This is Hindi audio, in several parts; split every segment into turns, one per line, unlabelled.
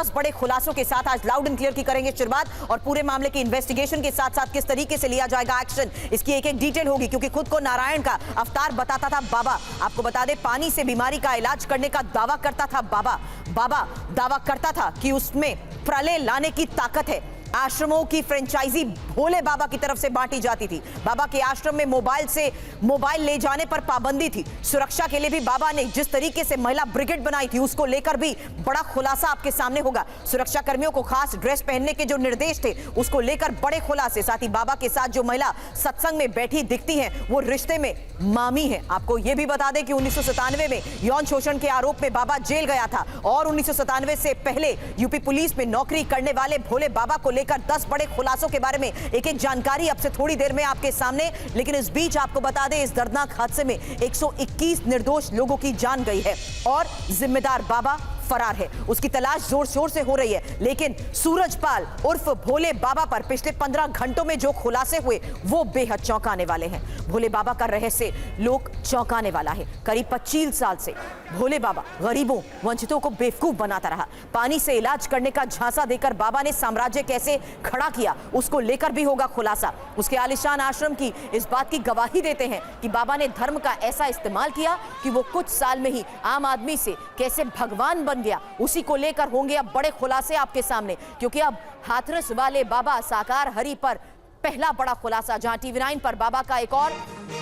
10 बड़े खुलासों के साथ आज लाउड एंड क्लियर की करेंगे शुरुआत और पूरे मामले की इन्वेस्टिगेशन के साथ साथ किस तरीके से लिया जाएगा एक्शन, इसकी एक एक डिटेल होगी। क्योंकि खुद को नारायण का अवतार बताता था बाबा। आपको बता दें, पानी से बीमारी का इलाज करने का दावा करता था बाबा। बाबा दावा करता था कि उसमें प्रलय लाने की ताकत है। आश्रमों की फ्रेंचाइजी भोले बाबा की तरफ से बांटी जाती थी। बाबा के आश्रम में मोबाइल ले जाने पर पाबंदी थी। सुरक्षा के लिए भी बाबा ने जिस तरीके से महिला ब्रिगेड बनाई थी, उसको लेकर भी बड़ा खुलासा आपके सामने होगा। सुरक्षा कर्मियों को खास ड्रेस पहनने के जो निर्देश थे, उसको लेकर बड़े खुलासे। साथ ही बाबा के साथ जो महिला सत्संग में बैठी दिखती है, वो रिश्ते में मामी है। आपको यह भी बता दें कि 1997 में यौन शोषण के आरोप में बाबा जेल गया था और 1997 से पहले यूपी पुलिस में नौकरी करने वाले भोले बाबा को लेकर 10 बड़े खुलासों के बारे में एक एक जानकारी अब से थोड़ी देर में आपके सामने। लेकिन इस बीच आपको बता दें, इस दर्दनाक हादसे में 121 निर्दोष लोगों की जान गई है और जिम्मेदार बाबा फरार है। उसकी तलाश जोर शोर से हो रही है। लेकिन सूरजपाल उर्फ भोले बाबा पर पिछले 15 घंटों में जो खुलासे हुए, वो बेहद चौंकाने वाले हैं। भोले बाबा का रहस्य लोग चौंकाने वाला है। करीब 25 साल से भोले बाबा गरीबों वंचितों को बेवकूफ बनाता रहा। पानी से इलाज करने का झांसा देकर बाबा ने साम्राज्य कैसे खड़ा किया, उसको लेकर भी होगा खुलासा। उसके आलिशान आश्रम की इस बात की गवाही देते हैं कि बाबा ने धर्म का ऐसा इस्तेमाल किया कि वो कुछ साल में ही आम आदमी से कैसे भगवान बन गया। उसी को लेकर होंगे अब बड़े खुलासे आपके सामने। क्योंकि अब हाथरस वाले बाबा साकार हरि पर पहला बड़ा खुलासा, जहां TV9 पर बाबा का एक और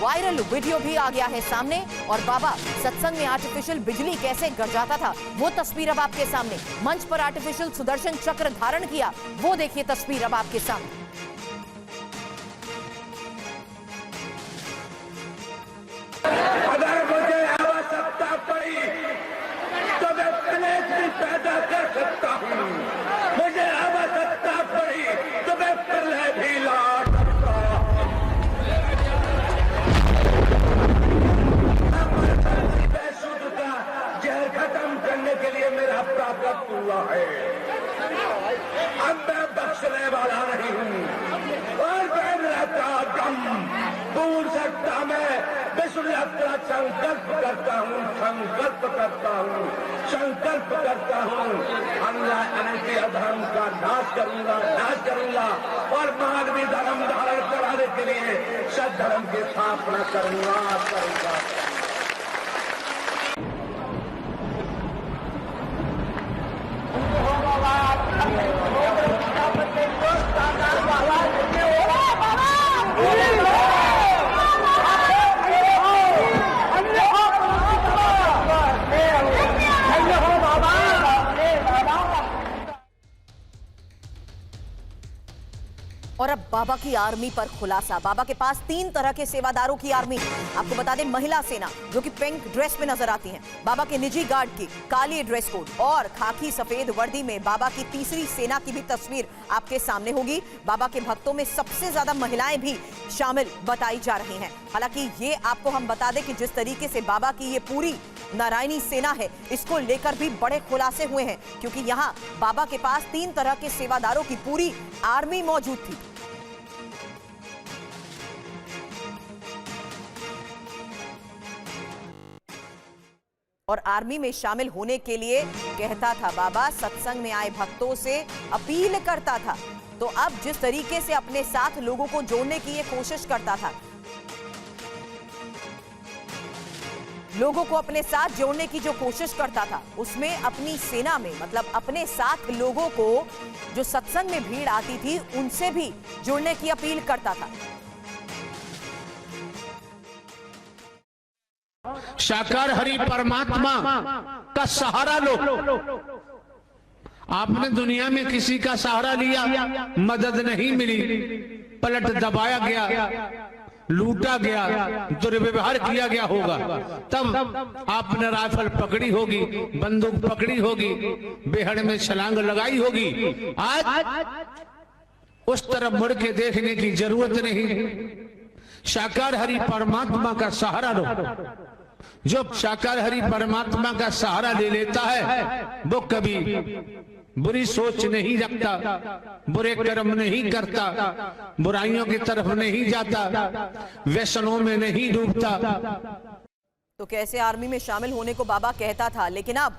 वायरल वीडियो भी आ गया है सामने। और बाबा सत्संग में आर्टिफिशियल बिजली कैसे गरजाता था, वो तस्वीर अब आपके सामने। मंच पर आर्टिफिशियल सुदर्शन चक्र धारण किया, वो देखिए तस्वीर अब आपके सामने।
अगर मुझे आवश्यकता पड़ी तो मैं कलेश भी पैदा कर सकता हूँ। मुझे आवश्यकता पड़ी तो मैं प्रलय भी ला सकता हूँ। शुद्ध का जहर खत्म करने के लिए मेरा प्राप्त हुआ है। अब मैं बख्शने वाला नहीं हूँ और मैं मेरा गम भूल सकता। मैं विष्णु यात्रा संकल्प करता हूँ, संकल्प करता हूँ, संकल्प करता हूँ। अन्याय अनैतिक अधर्म का नाश करूंगा, नाश करूंगा और मानवीय धर्म धारण कराने के लिए सद्धर्म की स्थापना करूंगा।
और अब बाबा की आर्मी पर खुलासा। बाबा के पास 3 तरह के सेवादारों की आर्मी। आपको बता दें, महिला सेना जो कि पिंक ड्रेस में नजर आती हैं, बाबा के निजी गार्ड की काली ड्रेस कोड और खाकी सफेद वर्दी में बाबा की तीसरी सेना की भी तस्वीर आपके सामने होगी। बाबा के भक्तों में सबसे ज्यादा महिलाएं भी शामिल बताई जा रही हैं। हालांकि ये आपको हम बता दें कि जिस तरीके से बाबा की ये पूरी नारायणी सेना है, इसको लेकर भी बड़े खुलासे हुए हैं। क्योंकि यहाँ बाबा के पास 3 तरह के सेवादारों की पूरी आर्मी मौजूद थी। और आर्मी में शामिल होने के लिए कहता था बाबा, सत्संग में आए भक्तों से अपील करता था। तो अब जिस तरीके से अपने साथ लोगों को जोड़ने की ये कोशिश करता था, लोगों को अपने साथ जोड़ने की जो कोशिश करता था, उसमें अपनी सेना में मतलब अपने साथ लोगों को जो सत्संग में भीड़ आती थी, उनसे भी जुड़ने की अपील करता था।
साकार हरि परमात्मा का सहारा लो। आपने दुनिया में किसी का सहारा लिया, मदद नहीं मिली, पलट दबाया गया, लूटा गया, दुर्व्यवहार किया गया होगा, तब आपने राइफल पकड़ी होगी, बंदूक पकड़ी होगी, बेहड़ में छलांग लगाई होगी। आज उस तरफ मुड़ के देखने की जरूरत नहीं। साकार हरि परमात्मा का सहारा लो। जो साकार हरि परमात्मा का सहारा ले लेता है, वो कभी बुरी सोच नहीं रखता, बुरे कर्म नहीं करता, बुराइयों की तरफ नहीं जाता, व्यसनों में नहीं डूबता।
तो कैसे आर्मी में शामिल होने को बाबा कहता था, लेकिन अब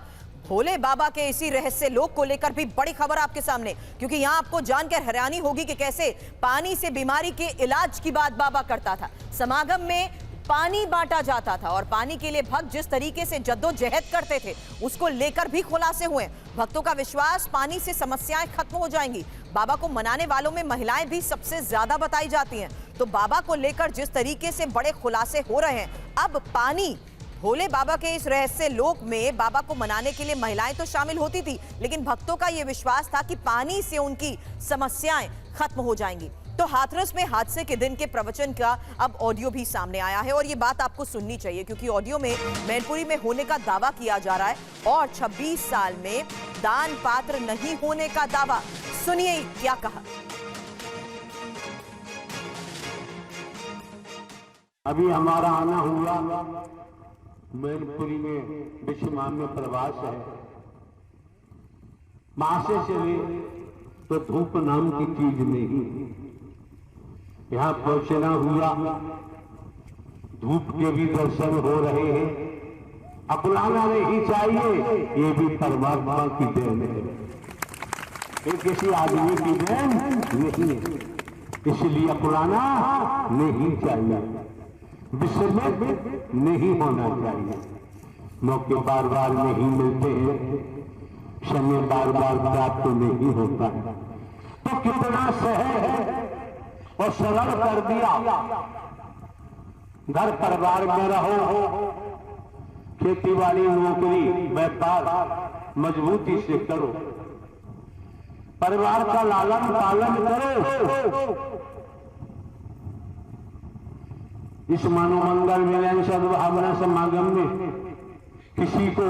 भोले बाबा के इसी रहस्य लोक को लेकर भी बड़ी खबर आपके सामने, क्योंकि यहां आपको जानकर हैरानी होगी कि कैसे पानी से बीमारी के इलाज की बात बाबा करता था। समागम में पानी बांटा जाता था और पानी के लिए भक्त जिस तरीके से जद्दोजहद करते थे उसको लेकर भी खुलासे हुए। भक्तों का विश्वास पानी से समस्याएं खत्म हो जाएंगी। बाबा को मनाने वालों में महिलाएं भी सबसे ज्यादा बताई जाती हैं। तो बाबा को लेकर जिस तरीके से बड़े खुलासे हो रहे हैं, अब पानी, भोले बाबा के इस रहस्य लोक में बाबा को मनाने के लिए महिलाएं तो शामिल होती थी, लेकिन भक्तों का यह विश्वास था कि पानी से उनकी समस्याएं खत्म हो जाएंगी। तो हाथरस में हादसे के दिन के प्रवचन का अब ऑडियो भी सामने आया है और ये बात आपको सुननी चाहिए, क्योंकि ऑडियो में मैनपुरी में होने का दावा किया जा रहा है और 26 साल में दान पात्र नहीं होने का दावा। सुनिए क्या कहा।
अभी हमारा आना हुआ मैनपुरी में विश्वमान्य प्रवास है। मासे चले तो धूप नाम की चीज नहीं, यहाँ पहुंचना हुआ, धूप के भी दर्शन हो रहे हैं। अपनाना नहीं चाहिए, ये भी परमात्मा की देन है, ये किसी आदमी की देन नहीं है, इसलिए अपनाना नहीं चाहिए, विस्मृत नहीं होना चाहिए। मौके बार बार नहीं मिलते हैं, समय बार बार प्राप्त नहीं होता है, तो कितना सहज है और सरल कर दिया। घर परिवार में रहो, खेती बाड़ी नौकरी व्यापार मजबूती से करो, परिवार का लालन पालन करो। इस मानवमंगल मिलन सद्भावना समागम में किसी को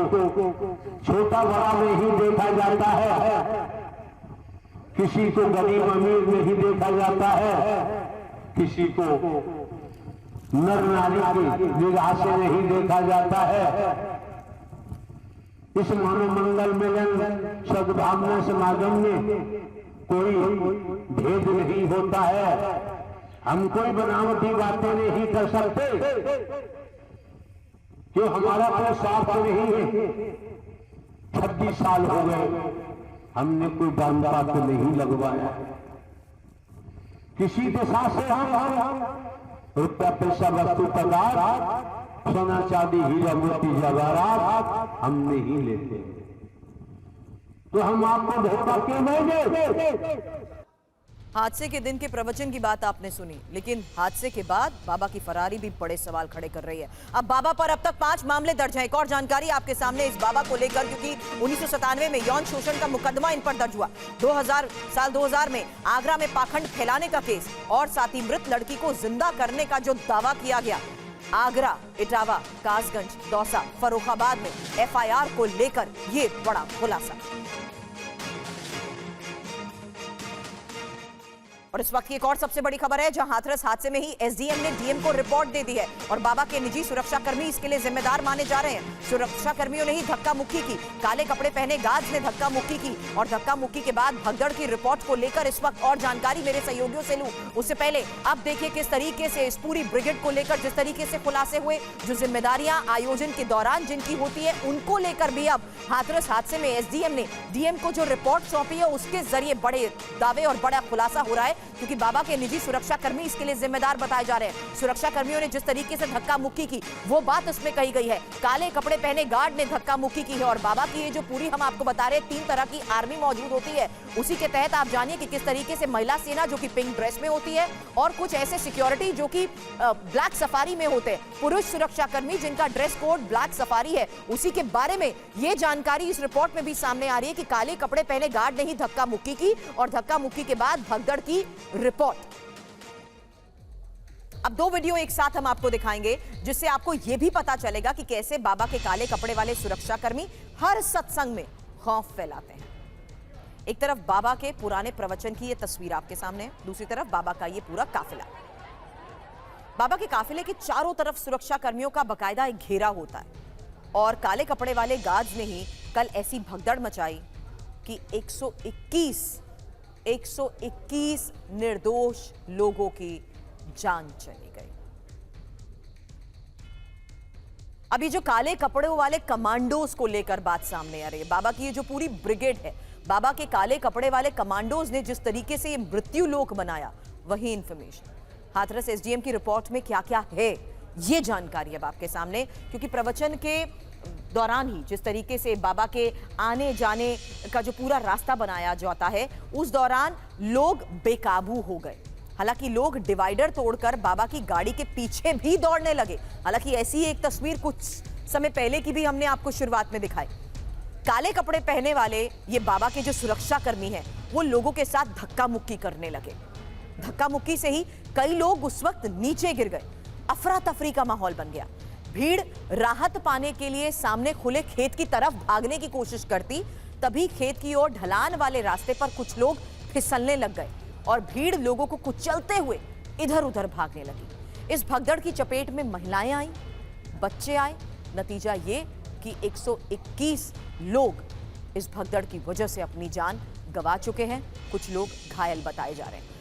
छोटा बड़ा नहीं देखा जाता है, किसी को गरीब अमीर नहीं देखा जाता है, किसी को नर नारी की निगाह से नहीं देखा जाता है। इस मानवमंगल मिलन सद्भावना समागम में कोई भेद नहीं होता है। हम कोई बनावटी बातें नहीं कर सकते, जो हमारा कोई स्वार्थ नहीं है। 26 साल हो गए, हमने कोई दान पात्र नहीं लगवाया, किसी के साथ से हम रुपया पैसा वस्तु पदार्थ सोना चांदी हीरा मोती जवाहरात हम नहीं लेते, तो हम आपको धोखा क्यों देंगे।
हादसे के दिन के प्रवचन की बात आपने सुनी, लेकिन हादसे के बाद बाबा की फरारी भी बड़े सवाल खड़े कर रही है। अब बाबा पर अब तक 5 मामले दर्ज हैं। एक और जानकारी आपके सामने इस बाबा को लेकर, क्योंकि 1997 में यौन शोषण का मुकदमा इन पर दर्ज हुआ। 2000 में आगरा में पाखंड फैलाने का केस और साथ ही मृत लड़की को जिंदा करने का जो दावा किया गया। आगरा, इटावा, कासगंज, दौसा, फर्रुखाबाद में FIR को लेकर ये बड़ा खुलासा। और इस वक्त की एक और सबसे बड़ी खबर है, जहां हाथरस हादसे में ही SDM ने DM को रिपोर्ट दे दी है और बाबा के निजी सुरक्षाकर्मी इसके लिए जिम्मेदार माने जा रहे हैं। सुरक्षाकर्मियों ने ही धक्का मुक्की की, काले कपड़े पहने गार्ड्स ने धक्का मुक्की की और धक्का मुक्की के बाद भगदड़ की रिपोर्ट को लेकर इस वक्त और जानकारी मेरे सहयोगियों से लूं, उससे पहले अब देखिए किस तरीके से इस पूरी ब्रिगेड को लेकर जिस तरीके से खुलासे हुए, जो जिम्मेदारियां आयोजन के दौरान जिनकी होती है उनको लेकर भी अब हाथरस हादसे में SDM ने DM को जो रिपोर्ट सौंपी है उसके जरिए बड़े दावे और बड़ा खुलासा हो रहा है, क्योंकि बाबा के निजी सुरक्षाकर्मी इसके लिए जिम्मेदार बताए जा रहे हैं। सुरक्षाकर्मियों ने जिस तरीके से धक्का मुक्की की वो बात उसमें कही गई है। काले कपड़े पहने गार्ड ने धक्का मुक्की की है और बाबा की ये जो पूरी हम आपको बता रहे हैं 3 तरह की आर्मी मौजूद होती है, उसी के तहत आप जानिए कि किस तरीके से महिला सेना जो कि पिंक ड्रेस में होती है और कुछ ऐसे सिक्योरिटी जो कि ब्लैक सफारी में होते हैं, पुरुष सुरक्षाकर्मी जिनका ड्रेस कोड ब्लैक सफारी है, उसी के बारे में ये जानकारी इस रिपोर्ट में भी सामने आ रही है कि काले कपड़े पहने गार्ड ने ही धक्का मुक्की की और धक्का मुक्की के बाद भगदड़ की रिपोर्ट। अब 2 वीडियो एक साथ हम आपको दिखाएंगे जिससे आपको यह भी पता चलेगा कि कैसे बाबा के काले कपड़े वाले सुरक्षाकर्मी हर सत्संग में खौफ फैलाते हैं। एक तरफ बाबा के पुराने प्रवचन की यह तस्वीर आपके सामने है, दूसरी तरफ बाबा का यह पूरा काफिला। बाबा के काफिले के चारों तरफ सुरक्षा कर्मियों का बकायदा एक घेरा होता है और काले कपड़े वाले गार्ड्स ने ही कल ऐसी भगदड़ मचाई कि 121 निर्दोष लोगों की जान चली गई। अभी जो काले कपड़ों वाले कमांडोज को लेकर बात सामने आ रही है, बाबा की ये जो पूरी ब्रिगेड है, बाबा के काले कपड़े वाले कमांडोज ने जिस तरीके से ये मृत्यु लोक बनाया, वही इंफॉर्मेशन हाथरस एसडीएम की रिपोर्ट में क्या क्या है ये जानकारी अब आपके सामने, क्योंकि प्रवचन के दौरान ही जिस तरीके से बाबा के आने जाने का जो पूरा रास्ता बनाया जाता है, उस दौरान लोग बेकाबू हो गए। हालांकि लोग डिवाइडर तोड़कर बाबा की गाड़ी के पीछे भी दौड़ने लगे। हालांकि ऐसी एक तस्वीर कुछ समय पहले की भी हमने आपको शुरुआत में दिखाई। काले कपड़े पहने वाले ये बाबा के जो सुरक्षा कर्मी हैं, वो लोगों के साथ धक्का मुक्की करने लगे। धक्का मुक्की से ही कई लोग उस वक्त नीचे गिर गए। अफरा तफरी का माहौल बन गया। भीड़ राहत पाने के लिए सामने खुले खेत की तरफ भागने की कोशिश करती, तभी खेत की ओर ढलान वाले रास्ते पर कुछ लोग फिसलने लग गए और भीड़ लोगों को कुचलते हुए इधर उधर भागने लगी। इस भगदड़ की चपेट में महिलाएं आई, बच्चे आए। नतीजा ये कि 121 लोग इस भगदड़ की वजह से अपनी जान गंवा चुके हैं। कुछ लोग घायल बताए जा रहे हैं।